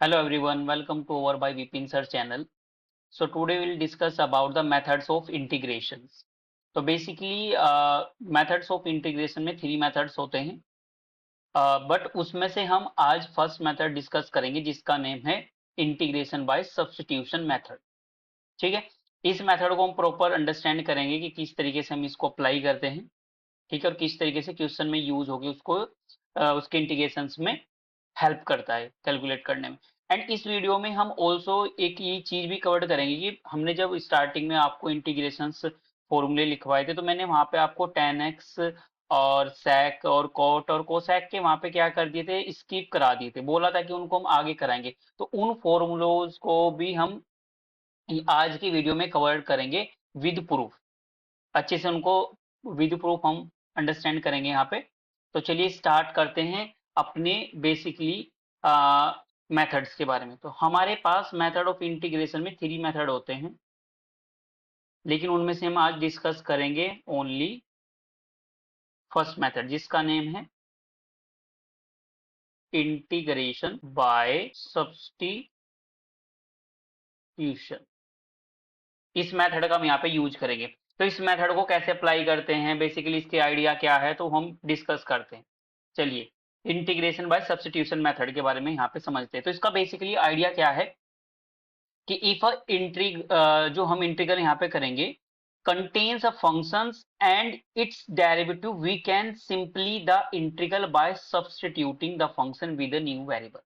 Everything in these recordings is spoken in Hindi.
Hello everyone, welcome to our by Vipin Sir channel. So today we'll discuss about the methods of integrations. तो बेसिकली methods of integration में थ्री methods होते हैं, बट उसमें से हम आज फर्स्ट मेथड डिस्कस करेंगे जिसका नेम है इंटीग्रेशन बाय सब्स्टिट्यूशन मेथड. ठीक है. इस मेथड को हम प्रॉपर अंडरस्टैंड करेंगे कि किस तरीके से हम इसको अप्लाई करते हैं. ठीक है. और किस तरीके से क्वेश्चन में यूज होगी उसको उसके इंटीग्रेशन में हेल्प करता है कैलकुलेट करने में. एंड इस वीडियो में हम ऑल्सो एक ये चीज भी कवर करेंगे कि हमने जब स्टार्टिंग में आपको इंटीग्रेशन फॉर्मूले लिखवाए थे तो मैंने वहां पे आपको टेन एक्स और sec और cot और cosec के वहां पे क्या कर दिए थे, स्किप करा दिए थे, बोला था कि उनको हम आगे कराएंगे. तो उन फॉर्मूलोज को भी हम आज की वीडियो में कवर करेंगे विद प्रूफ. अच्छे से उनको विद प्रूफ हम अंडरस्टैंड करेंगे यहाँ पे. तो चलिए स्टार्ट करते हैं अपने बेसिकली मेथड्स के बारे में. तो हमारे पास मेथड ऑफ इंटीग्रेशन में थ्री मेथड होते हैं, लेकिन उनमें से हम आज डिस्कस करेंगे ओनली फर्स्ट मेथड जिसका नेम है इंटीग्रेशन बाय सब्स्टिट्यूशन. इस मेथड का हम यहाँ पे यूज करेंगे. तो इस मेथड को कैसे अप्लाई करते हैं, बेसिकली इसके आइडिया क्या है, तो हम डिस्कस करते हैं. चलिए इंटीग्रेशन बाय सब्स्टिट्यूशन मेथड के बारे में यहाँ पे समझते हैं. तो इसका बेसिकली आइडिया क्या है कि इफ जो हम इंटीग्रल यहाँ पे करेंगे contains a functions and its derivative, we can simply the integral by substituting the function with a new variable.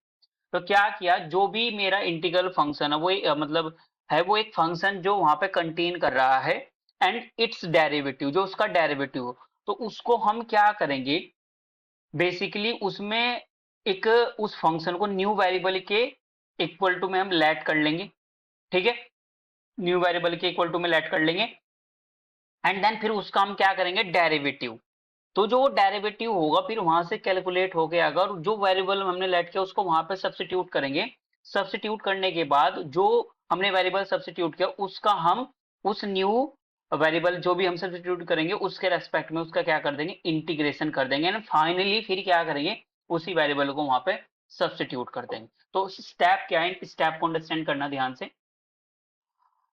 तो क्या किया, जो भी मेरा इंटीग्रल फंक्शन है वो मतलब है वो एक फंक्शन जो वहां पे कंटेन कर रहा है एंड इट्स डेरिवेटिव, जो उसका डेरिवेटिव हो, तो उसको हम क्या करेंगे बेसिकली उसमें एक उस फंक्शन को न्यू वेरिएबल के इक्वल टू में हम लेट कर लेंगे. ठीक है. न्यू वेरिएबल के इक्वल टू में लेट कर लेंगे एंड देन फिर उसका हम क्या करेंगे डेरिवेटिव. तो जो डेरिवेटिव होगा फिर वहां से कैलकुलेट हो गया, अगर जो वेरिएबल हमने लेट किया उसको वहां पे सब्स्टिट्यूट करेंगे. सब्स्टिट्यूट करने के बाद जो हमने वेरिएबल सब्स्टिट्यूट किया उसका हम उस न्यू वेरिएबल जो भी हम सब्स्टिट्यूट करेंगे उसके रेस्पेक्ट में उसका क्या कर देंगे, इंटीग्रेशन कर देंगे एंड फाइनली फिर क्या करेंगे उसी वेरिएबल को वहां पे सब्स्टिट्यूट कर देंगे. तो स्टेप क्या है, स्टेप को अंडरस्टैंड करना ध्यान से.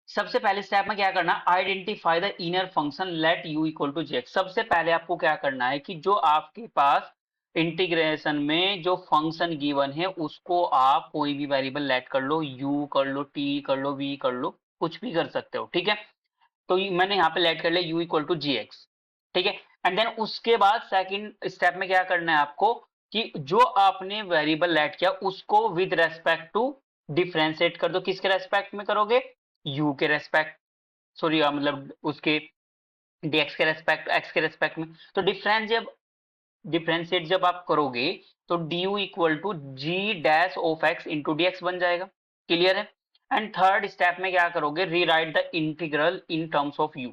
सबसे पहले स्टेप में क्या करना, identify the inner function let u equal to जेक्स. सबसे पहले आपको क्या करना है कि जो आपके पास इंटीग्रेशन में जो फंक्शन गिवन है उसको आप कोई भी वेरिएबल लेट कर लो, यू कर लो, टी कर लो, वी कर लो, कुछ भी कर सकते हो. ठीक है. तो मैंने यहाँ पे लेट कर लिया u equal to g x. ठीक है. एंड देन उसके बाद सेकंड स्टेप में क्या करना है आपको कि जो आपने वेरिएबल लेट किया उसको विद रेस्पेक्ट टू डिफ्रेंशिएट कर दो. किसके रेस्पेक्ट में करोगे, यू के रेस्पेक्ट, सॉरी मतलब उसके dx के रेस्पेक्ट, x के रेस्पेक्ट में. तो डिफरेंशिएट जब आप करोगे तो du equal to g dash of x into d x बन जाएगा. क्लियर है. एंड थर्ड स्टेप में क्या करोगे, rewrite the integral in terms of u.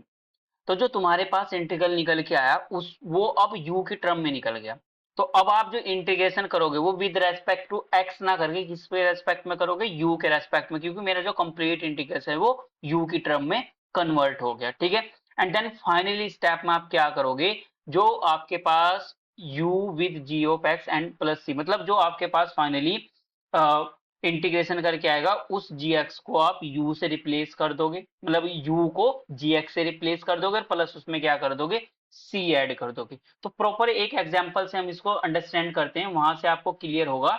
तो जो तुम्हारे पास इंटीग्रल निकल के आया उस वो अब u की टर्म में निकल गया. तो अब आप जो इंटीग्रेशन करोगे वो विद रेस्पेक्ट टू x ना करके किस पे रेस्पेक्ट में करोगे, u के रेस्पेक्ट में, क्योंकि मेरा जो कंप्लीट इंटीग्रेशन है वो u की टर्म में कन्वर्ट हो गया. ठीक है. एंड देन फाइनली स्टेप में आप क्या करोगे, जो आपके पास u with g of x and plus c, मतलब जो आपके पास फाइनली इंटीग्रेशन करके आएगा उस gx को आप u से रिप्लेस कर दोगे, मतलब u को gx से रिप्लेस कर दोगे प्लस उसमें क्या कर दोगे, c ऐड कर दोगे. तो प्रॉपर एक एग्जांपल से हम इसको अंडरस्टैंड करते हैं, वहां से आपको क्लियर होगा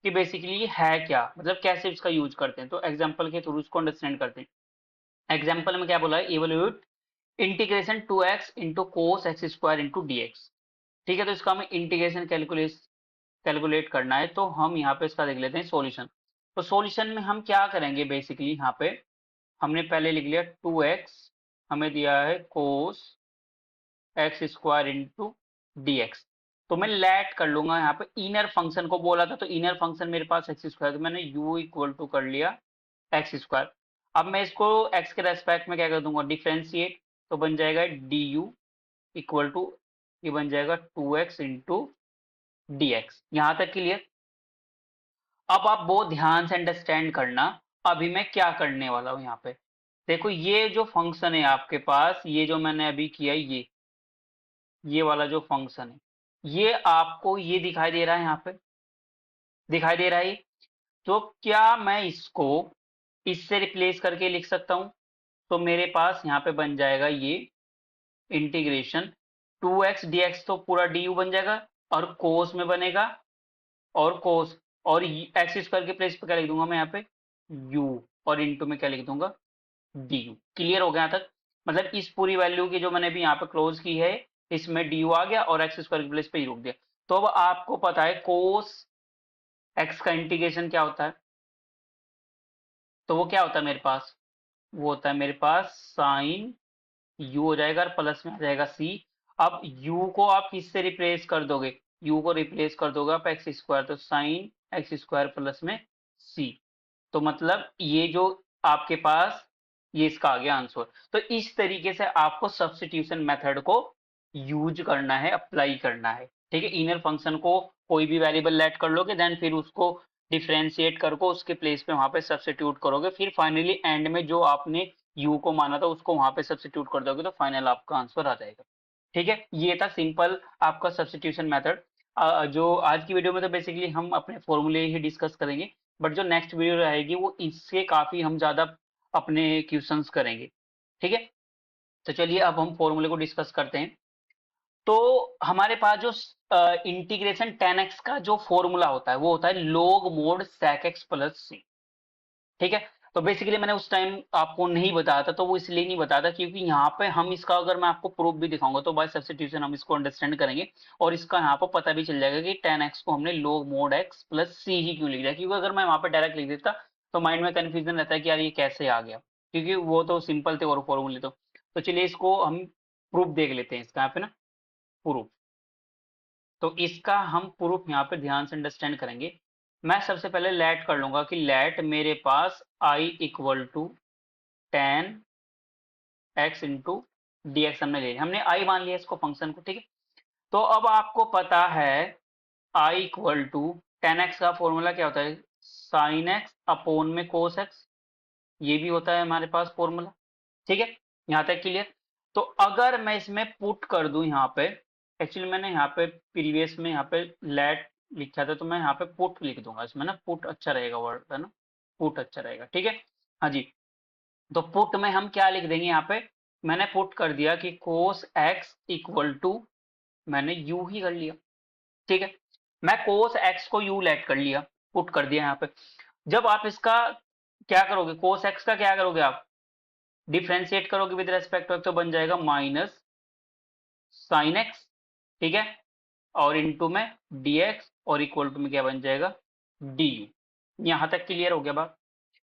कि बेसिकली है क्या, मतलब कैसे इसका यूज करते हैं. तो एग्जांपल के थ्रू इसको अंडरस्टैंड करते हैं. एग्जांपल में क्या बोला है, evaluate integration 2x into cos x square into d x. ठीक है. तो इसका हमें इंटीग्रेशन कैलकुलेट करना है. तो हम यहाँ पे इसका देख लेते हैं सॉल्यूशन. तो सॉल्यूशन में हम क्या करेंगे, बेसिकली यहाँ पे हमने पहले लिख लिया 2x, हमें दिया है cos x square into d x. तो मैं लेट कर लूंगा, यहाँ पे इनर फंक्शन को बोला था तो इनर फंक्शन मेरे पास एक्स स्क्वायर, तो मैंने u इक्वल टू कर लिया एक्स स्क्वायर. अब मैं इसको x के रेस्पेक्ट में क्या कर दूंगा, डिफ्रेंशिएट. तो बन जाएगा डी यू इक्वल टू, ये बन जाएगा 2x इंटू डी एक्स. यहां तक क्लियर. अब आप बहुत ध्यान से अंडरस्टैंड करना, अभी मैं क्या करने वाला हूं यहाँ पे. देखो ये जो फंक्शन है आपके पास, ये जो मैंने अभी किया ये वाला जो फंक्शन है, ये आपको ये दिखाई दे रहा है, यहाँ पे दिखाई दे रहा है. तो क्या मैं इसको इससे रिप्लेस करके लिख सकता हूं? तो मेरे पास यहाँ पे बन जाएगा ये इंटीग्रेशन 2x dx, तो पूरा du बन जाएगा और कोस में बनेगा और कोस और एक्स स्क्वायर के प्लेस पे क्या लिख दूंगा मैं यहाँ पे u और इंटू में क्या लिख दूंगा du। क्लियर हो गया यहाँ तक? मतलब इस पूरी वैल्यू की जो मैंने अभी यहाँ पे क्लोज की है इसमें du आ गया और एक्स स्क्वायर के प्लेस पे ही रुक गया। तो अब आपको पता है कोस एक्स का इंटीग्रेशन क्या होता है, तो वो क्या होता है मेरे पास, वो होता है मेरे पास साइन u हो जाएगा और प्लस में आ जाएगा c। अब u को आप किससे रिप्लेस कर दोगे, u को रिप्लेस कर दोगे आप एक्स स्क्वायर, तो साइन एक्स स्क्वायर प्लस में c। तो मतलब ये जो आपके पास ये इसका आ गया आंसर। तो इस तरीके से आपको सब्स्टिट्यूशन मेथड को यूज करना है, अप्लाई करना है। ठीक है, इनर फंक्शन को कोई भी वेरिएबल लेट कर लोगे, देन फिर उसको डिफरेंशिएट करके उसके प्लेस पे वहां पे सब्स्टिट्यूट करोगे, फिर फाइनली एंड में जो आपने u को माना था उसको वहां पे सब्स्टिट्यूट कर दोगे तो फाइनल आपका आंसर आ जाएगा। ठीक है, ये था सिंपल आपका सब्स्टिट्यूशन मेथड। जो आज की वीडियो में तो बेसिकली हम अपने फॉर्मूले ही डिस्कस करेंगे, बट जो नेक्स्ट वीडियो रहेगी वो इससे काफी हम ज्यादा अपने क्वेश्चंस करेंगे। ठीक है, तो चलिए अब हम फॉर्मूले को डिस्कस करते हैं। तो हमारे पास जो इंटीग्रेशन 10x का जो फॉर्मूला होता है वो होता है log mod sec x plus c। ठीक है, तो बेसिकली मैंने उस टाइम आपको नहीं बताया था, तो वो इसलिए नहीं बताया था क्योंकि यहाँ पे हम इसका अगर मैं आपको प्रूफ भी दिखाऊंगा तो बाय सब्स्टिट्यूशन हम इसको अंडरस्टैंड करेंगे और इसका यहाँ पर पता भी चल जाएगा कि 10x को हमने log mod x plus c ही क्यों लिख दिया, क्योंकि अगर मैं वहां पे डायरेक्ट लिख देता तो माइंड में कंफ्यूजन रहता है कि यार ये कैसे आ गया, क्योंकि वो तो सिंपल थे और फॉर्मूले तो चलिए इसको हम प्रूफ देख लेते हैं इसका यहाँ पे ना, प्रूफ। तो इसका हम प्रूफ यहाँ पे ध्यान से अंडरस्टैंड करेंगे। मैं सबसे पहले लेट कर लूंगा कि लेट मेरे पास i equal to tan x into d x हमने ले लिया, हमने i मान लिया इसको फंक्शन को। ठीक है, तो अब आपको पता है i equal to tan x का फॉर्मूला क्या होता है, साइन एक्स अपोन में कोस एक्स, ये भी होता है हमारे पास फॉर्मूला। ठीक है, यहाँ तक क्लियर। तो अगर मैं इसमें पुट कर दूं यहाँ पे, एक्चुअली मैंने यहाँ पे प्रीवियस में यहाँ पे लेट लिखा था तो मैं यहाँ पे पुट लिख दूंगा इसमें ना, पुट अच्छा रहेगा वर्ड है ना, पुट अच्छा रहेगा। ठीक है, हाँ जी, तो पुट में हम क्या लिख देंगे यहाँ पे, मैंने पुट कर दिया कि कोस एक्स इक्वल टू, मैंने यू ही कर लिया। ठीक है, मैं कोस एक्स को यू लेट कर लिया, पुट कर दिया यहाँ पे। जब आप इसका क्या करोगे, कोस एक्स का क्या करोगे आप, डिफ्रेंशिएट करोगे विद रेस्पेक्ट टू, तो बन जाएगा माइनस साइन एक्स। ठीक है, और इनटू में dx और इक्वल टू में क्या बन जाएगा du। यहां तक क्लियर हो गया बात?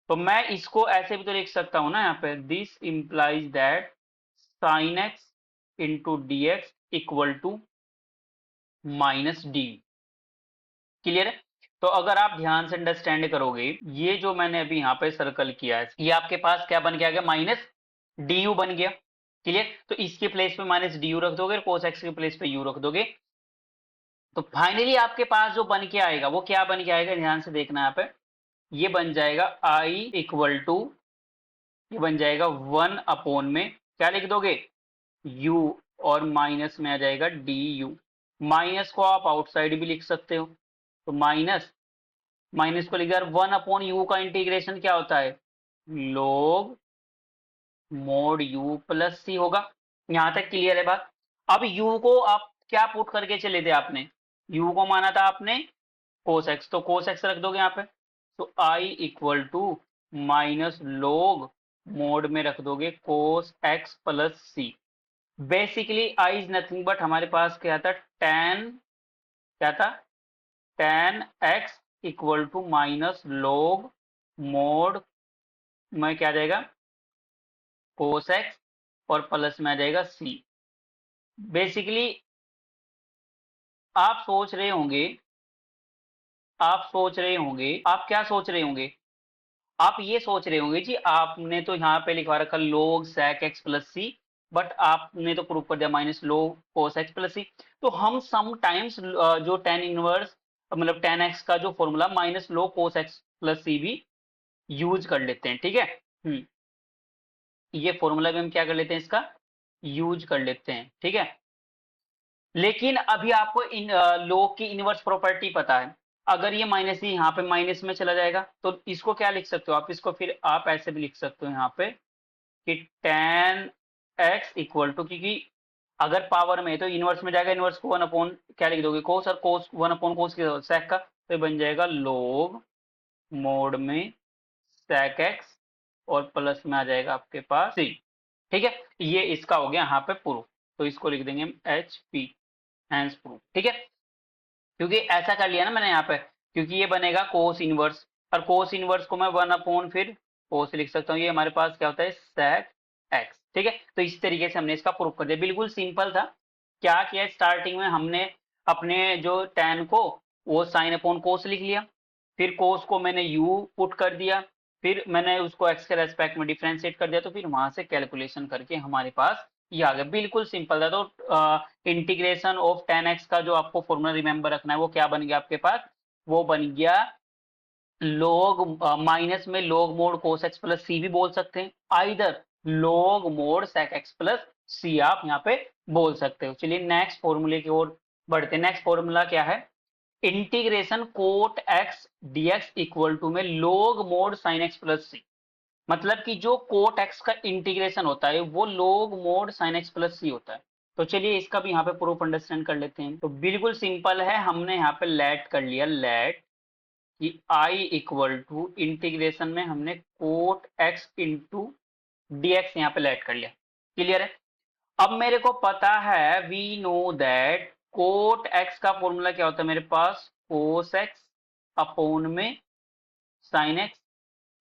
तो मैं इसको ऐसे भी तो लिख सकता हूं ना यहाँ पे, this implies that sine x into d x equal to minus d. Clear है? तो अगर आप ध्यान से अंडरस्टैंड करोगे, ये जो मैंने अभी यहाँ पे सर्कल किया है ये आपके पास क्या बन के आ गया, माइनस डी यू बन गया। क्लियर, तो इसके प्लेस पे माइनस डी यू रख दोगे, कोस एक्स के प्लेस पे यू रख दोगे, तो फाइनली आपके पास जो बन के आएगा वो क्या बन के आएगा, ध्यान से देखना यहाँ पे, ये बन जाएगा आई इक्वल टू, ये बन जाएगा वन अपोन में क्या लिख दोगे u, और माइनस में आ जाएगा डी यू। माइनस को आप आउटसाइड भी लिख सकते हो, तो माइनस माइनस को लिख दिया, वन अपॉन यू का इंटीग्रेशन क्या होता है, log मोड u प्लस सी होगा। यहां तक क्लियर है बात? अब u को आप क्या पुट करके चले थे आपने, u को माना था आपने कोस एक्स, तो कोस एक्स रख दोगे यहाँ पे, तो i equal to minus log mod में रख दोगे cos x plus c. Basically i is nothing but हमारे पास क्या था, टेन, क्या था, tan x equal to minus log mod में क्या आ जाएगा कोस एक्स और प्लस में आ जाएगा सी। बेसिकली आप सोच रहे होंगे, आप क्या सोच रहे होंगे, आप ये सोच रहे होंगे जी आपने तो यहाँ पे लिखवा रखा log sec x plus c, but आपने तो प्रूव कर दिया minus log cos x plus c. तो हम समटाइम्स जो टेन इनवर्स मतलब टेन एक्स का जो formula minus log cos x plus c भी यूज कर लेते हैं। ठीक है, ये फॉर्मूला भी हम क्या कर लेते हैं, इसका यूज कर लेते हैं। ठीक है, लेकिन अभी आपको इन log की इनवर्स प्रॉपर्टी पता है, अगर ये माइनस सी यहाँ पे माइनस में चला जाएगा तो इसको क्या लिख सकते हो आप, इसको फिर आप ऐसे भी लिख सकते हो यहाँ पे कि tan x इक्वल टू, क्योंकि अगर पावर में है तो इनवर्स में जाएगा, इनवर्स को 1 अपॉन क्या लिख दोगे, कोस, और कोस 1 अपॉन कोस की sec का, तो ये बन जाएगा log मोड में sec x और प्लस में आ जाएगा आपके पास c। ठीक है, ये इसका हो गया यहाँ पे प्रूफ, तो इसको लिख देंगे एच पी, हैंस प्रूफ। ठीक है, क्योंकि ऐसा कर लिया ना मैंने यहाँ पे, क्योंकि ये बनेगा कोस इनवर्स, और कोस इनवर्स को मैं 1 अपॉन फिर कोस लिख सकता हूँ, ये हमारे पास क्या होता है sec x। ठीक है, तो इस तरीके से हमने इसका प्रूफ कर दिया, बिल्कुल सिंपल था। क्या किया, स्टार्टिंग में हमने अपने जो tan को वो साइन अपॉन कोस लिख लिया, फिर कोस को मैंने u पुट कर दिया, फिर मैंने उसको x के रेस्पेक्ट में डिफ्रेंशिएट कर दिया, तो फिर वहां से कैलकुलेशन करके हमारे पास ये आ गया, बिल्कुल सिंपल था। तो इंटीग्रेशन ऑफ tan x का जो आपको फॉर्मूला रिमेंबर रखना है वो क्या बन गया आपके पास, वो बन गया log माइनस में log mod cos x plus c भी बोल सकते हैं, either log mod sec x plus c आप यहाँ पे बोल सकते हो। चलिए नेक्स्ट फॉर्मूले की ओर बढ़ते हैं। नेक्स्ट फॉर्मूला क्या है, integration cot x dx equal to में log mod sin x plus c, मतलब कि जो कोट एक्स का इंटीग्रेशन होता है वो log mod sin x plus c होता है। तो चलिए इसका भी यहाँ पे प्रूफ अंडरस्टैंड कर लेते हैं। तो बिल्कुल सिंपल है, हमने यहाँ पे लेट कर लिया, लेट कि आई इक्वल टू इंटीग्रेशन में हमने cot x into d x यहाँ पे लेट कर लिया। क्लियर है, अब मेरे को पता है, we know that cot x का फॉर्मूला क्या होता है मेरे पास, कोस एक्स अपॉन में sine x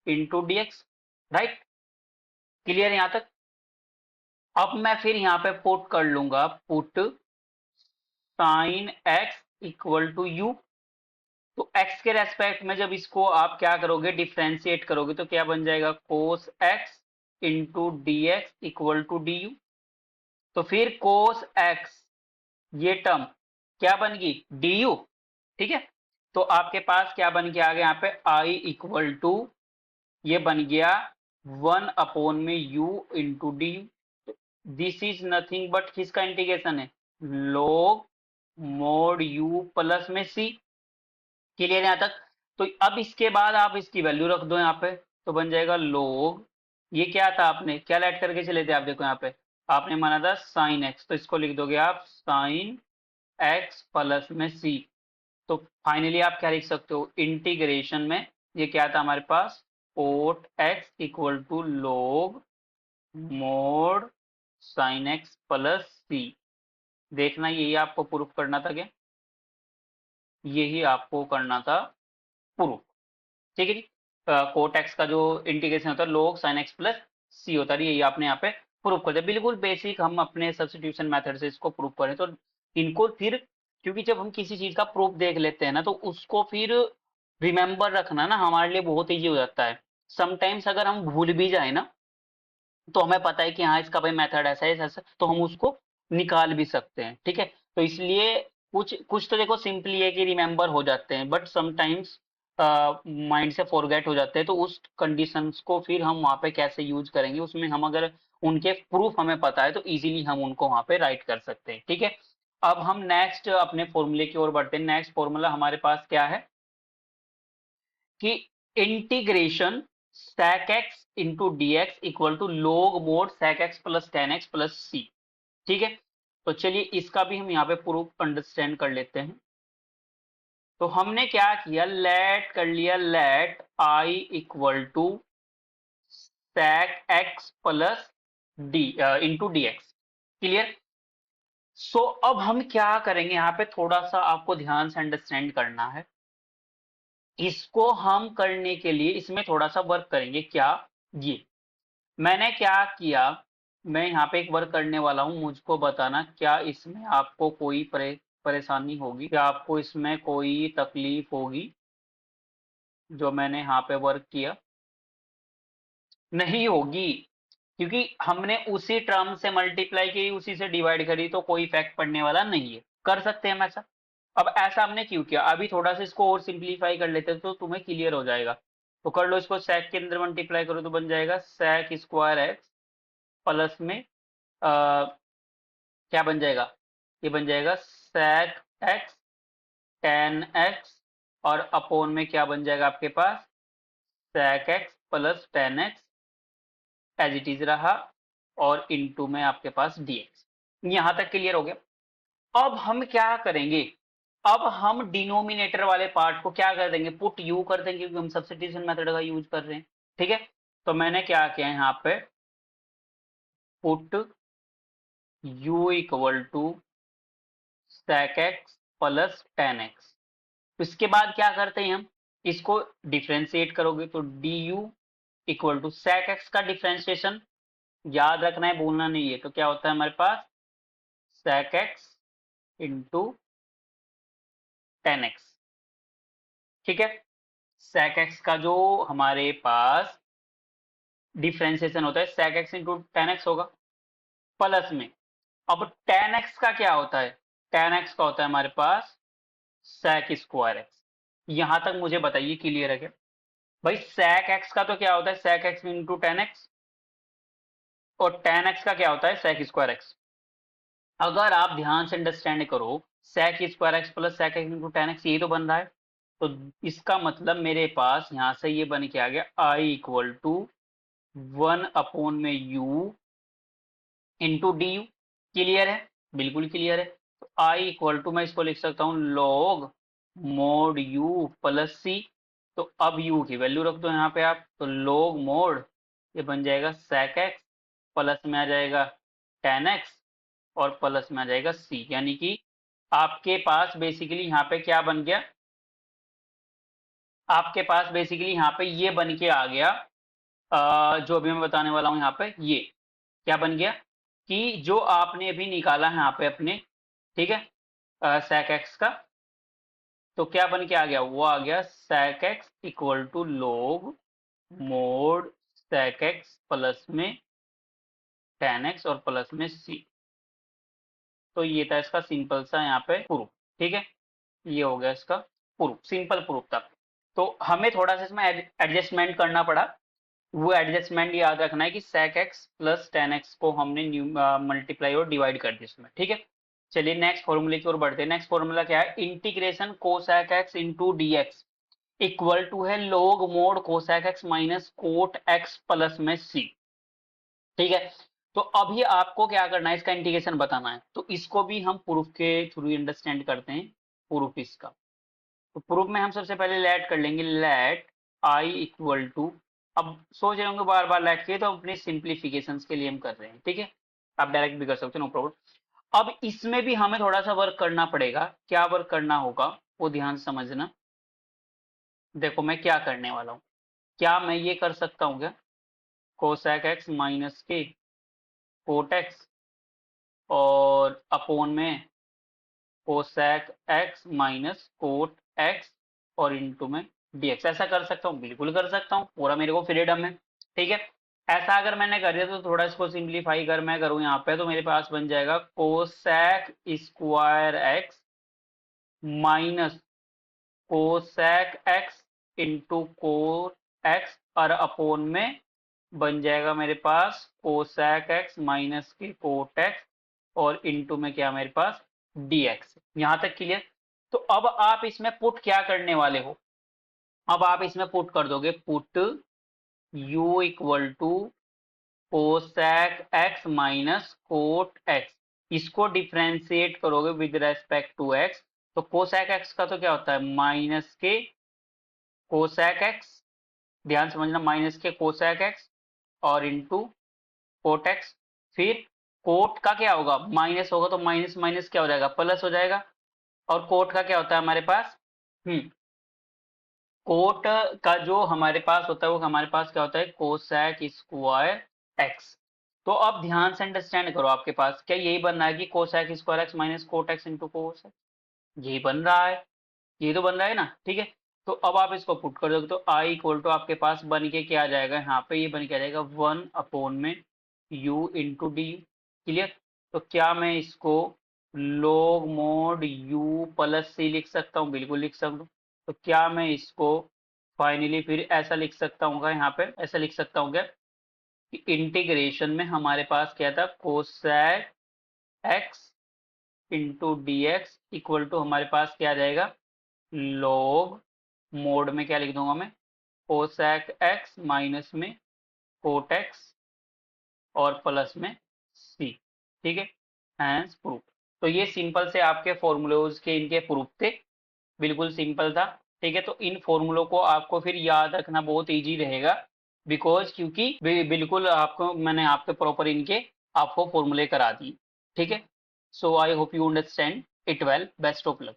into d x, right. Clear है यहाँ तक। अब मैं फिर यहाँ पे पुट कर लूंगा, put sine x equal to u, तो x के रेस्पेक्ट में जब इसको आप क्या करोगे, डिफ्रेंशिएट करोगे, तो क्या बन जाएगा cos x into d x equal to d u. तो फिर कोस x ये टर्म क्या बन गई डी यू। ठीक है, तो आपके पास क्या बन के आ गया यहाँ पे i इक्वल टू, ये बन गया 1 अपॉन में u into D you. This is nothing but किसका इंटीग्रेशन है, log मोड u प्लस में c। क्लियर है यहाँ तक। तो अब इसके बाद आप इसकी वैल्यू रख दो यहाँ पे, तो बन जाएगा log, ये क्या था आपने क्या ऐड करके चले थे आप, देखो यहाँ पे आपने माना था साइन एक्स, तो इसको लिख दोगे आप साइन एक्स प्लस में सी। तो फाइनली आप क्या लिख सकते हो, इंटीग्रेशन में ये क्या था हमारे पास, cot x equal to log mod sine x plus c. देखना यही आपको प्रूफ करना था क्या, यही आपको करना था प्रूफ। ठीक है जी, कोट एक्स का जो इंटीग्रेशन होता है log sin x plus c होता है, यही आपने यहाँ पे प्रूफ कर दिया। बिल्कुल बेसिक, हम अपने सब्स्टिट्यूशन मेथड से इसको प्रूफ करें तो इनको फिर, क्योंकि जब हम किसी चीज का प्रूफ देख लेते हैं ना तो उसको फिर रिमेंबर रखना ना हमारे लिए बहुत ईजी हो जाता है। समटाइम्स अगर हम भूल भी जाए ना तो हमें पता है कि हाँ इसका भाई मेथड ऐसा है ऐसा, तो हम उसको निकाल भी सकते हैं। ठीक है, तो इसलिए कुछ कुछ तो देखो सिंपली है कि रिमेंबर हो जाते हैं, बट समटाइम्स माइंड से फॉरगेट हो जाते हैं, तो उस कंडीशंस को फिर हम वहां पे कैसे यूज करेंगे, उसमें हम अगर उनके प्रूफ हमें पता है तो इजीली हम उनको वहां पे राइट कर सकते हैं। ठीक है, अब हम नेक्स्ट अपने फॉर्मूले की ओर बढ़ते हैं। नेक्स्ट फॉर्मूला हमारे पास क्या है कि integration sec x into d x equal to log mod sec x plus tan x plus c. ठीक है, तो चलिए इसका भी हम यहाँ पे प्रूफ अंडरस्टैंड कर लेते हैं। तो हमने क्या किया, लेट कर लिया, let I equal to sec x plus d into d x. Clear. So अब हम क्या करेंगे, यहाँ पे थोड़ा सा आपको ध्यान से अंडरस्टैंड करना है। इसको हम करने के लिए इसमें थोड़ा सा वर्क करेंगे। क्या, ये मैंने क्या किया, मैं यहाँ पे एक वर्क करने वाला हूँ, मुझको बताना क्या इसमें आपको कोई परेशानी होगी, क्या आपको इसमें कोई तकलीफ होगी जो मैंने यहाँ पे वर्क किया, नहीं होगी, क्योंकि हमने उसी टर्म से मल्टीप्लाई की, उसी से डिवाइड करी, तो कोई इफेक्ट पड़ने वाला नहीं है, कर सकते हैं हम ऐसा। अब ऐसा हमने क्यों किया, अभी थोड़ा सा इसको और सिंप्लीफाई कर लेते हैं तो तुम्हें क्लियर हो जाएगा। तो कर लो, इसको sec के अंदर मल्टीप्लाई करो तो बन जाएगा sec स्क्वायर एक्स प्लस में क्या बन जाएगा, ये बन जाएगा sec x tan x और अपोन में क्या बन जाएगा आपके पास sec x plus tan x as it is रहा, और इनटू में आपके पास dx। यहां तक क्लियर हो गया। अब हम क्या करेंगे, अब हम डिनोमिनेटर वाले पार्ट को क्या कर देंगे, पुट u कर देंगे, क्योंकि हम सब्स्टिट्यूशन मेथड का यूज कर रहे हैं। ठीक है, तो मैंने क्या किया यहाँ पे, put u equal to sec x plus tan x। इसके बाद क्या करते हैं हम, इसको डिफ्रेंशिएट करोगे तो du equal to sec x का डिफ्रेंशिएशन याद रखना है, भूलना नहीं है, तो क्या होता है हमारे पास sec x into tan x। ठीक है, sec x का जो हमारे पास डिफ्रेंशिएशन होता है sec x into tan x होगा, प्लस में अब tan x का क्या होता है, tan x का होता है हमारे पास sec स्क्वायर x। यहां तक मुझे बताइए क्लियर है क्या भाई, sec x का तो क्या होता है sec x into tan x, और tan x का क्या होता है sec स्क्वायर x। अगर आप ध्यान से अंडरस्टैंड करो, sec square x plus sec x into tan x यही तो बन रहा है, तो इसका मतलब मेरे पास यहां से ये बन के आ गया i इक्वल टू 1 अपॉन में u into D you. Clear है, बिल्कुल क्लियर है। तो i इक्वल टू मैं इसको लिख सकता हूँ log mode u plus c. तो अब u की वैल्यू रख दो यहाँ पे आप, तो log मोड ये बन जाएगा sec x, प्लस में आ जाएगा tan x, और प्लस में आ जाएगा c, यानी कि आपके पास बेसिकली यहाँ पे क्या बन गया, आपके पास बेसिकली यहाँ पे ये बन के आ गया, जो अभी मैं बताने वाला हूँ यहाँ पे, ये क्या बन गया कि जो आपने अभी निकाला है यहाँ पे अपने, ठीक है, sec x का, तो क्या बन के आ गया, वो आ गया sec x equal to log mod sec x plus में tan x और प्लस में c। तो ये था इसका सिंपल सा यहाँ पे प्रूफ। ठीक है, ये हो गया इसका प्रूफ, सिंपल प्रूफ था। तो हमें थोड़ा सा इसमें एडजस्टमेंट करना पड़ा, वो एडजस्टमेंट याद रखना है कि sec x plus tan x को हमने मल्टीप्लाई और डिवाइड कर दिया इसमें। ठीक है, चलिए नेक्स्ट फॉर्मूले की ओर बढ़ते हैं। नेक्स्ट फॉर्मूला क्या है, integration cosec x into d x equal to है log mod cosec x minus cot x plus में c। ठीक है, तो अभी आपको क्या करना है, इसका इंटीग्रेशन बताना है, तो इसको भी हम प्रूफ के थ्रू अंडरस्टैंड करते हैं, प्रूफ इसका। तो प्रूफ में हम सबसे पहले लेट कर लेंगे, लेट i इक्वल टू, अब सोच रहे होंगे बार बार लेट किए, तो अपने सिंप्लीफिकेशन के लिए हम कर रहे हैं। ठीक है, आप डायरेक्ट भी कर सकते हो, नो प्रॉब्लम। अब इसमें भी हमें थोड़ा सा वर्क करना पड़ेगा, क्या वर्क करना होगा वो ध्यान से समझना। देखो मैं क्या करने वाला हूँ, क्या मैं ये कर सकता हूँ क्या, कोसेक एक्स माइनस के कोट एक्स और अपोन में cosec x minus cot x और इनटू में dx, ऐसा कर सकता हूँ, बिल्कुल कर सकता हूँ, पूरा मेरे को फ्रीडम है। ठीक है, ऐसा अगर मैंने कर दिया तो थोड़ा इसको सिंप्लीफाई अगर मैं करूँ यहाँ पे, तो मेरे पास बन जाएगा cosec square x minus cosec x into cot x, और अपोन में बन जाएगा मेरे पास कोसेक एक्स माइनस के कोट एक्स, और इनटू में क्या मेरे पास dx। यहां तक क्लियर। तो अब आप इसमें पुट क्या करने वाले हो, अब आप इसमें पुट कर दोगे, put u equal to cosec x minus cot x, इसको डिफ्रेंशिएट करोगे विद रेस्पेक्ट टू x, तो कोसेक एक्स का तो क्या होता है माइनस के कोसेक एक्स, ध्यान समझना, माइनस के कोसेक एक्स और इनटू कोट एक्स। फिर कोट का क्या होगा, माइनस होगा तो माइनस माइनस क्या हो जाएगा, प्लस हो जाएगा। और कोट का क्या होता है हमारे पास, कोट का जो हमारे पास होता है वो हमारे पास क्या होता है कोसेक स्क्वायर एक्स। तो अब ध्यान से अंडरस्टैंड करो, आपके पास क्या यही बन रहा है कि cosec square x minus cot x into cosec, यही बन रहा है, ये तो बन रहा है ना। ठीक है, तो अब आप इसको पुट कर दोगे, तो आई इक्वल टू आपके पास बन के क्या आ जाएगा, यहाँ पे ये बन के आ जाएगा 1 अपॉन में u into D you. Clear, तो क्या मैं इसको log मोड u प्लस सी लिख सकता हूँ, बिल्कुल लिख सकता हूँ। तो क्या मैं इसको फाइनली फिर ऐसा लिख सकता हूँ, यहाँ पे ऐसा लिख सकता हूँ क्या कि इंटीग्रेशन में हमारे पास क्या था cosec x into d x equal to हमारे पास क्या आ जाएगा log मोड में क्या लिख दूंगा मैं, कोसेक एक्स माइनस में कोट एक्स और प्लस में सी, ठीक है, हैंस प्रूफ। तो ये सिंपल से आपके फॉर्मूलोज के इनके प्रूफ थे, बिल्कुल सिंपल था, ठीक है। तो इन फॉर्मूलों को आपको फिर याद रखना बहुत इजी रहेगा, बिकॉज क्योंकि बिल्कुल आपको मैंने आपके प्रॉपर इनके आपको फॉर्मूले करा दिए, ठीक है। So I hope you understand it well, best of luck.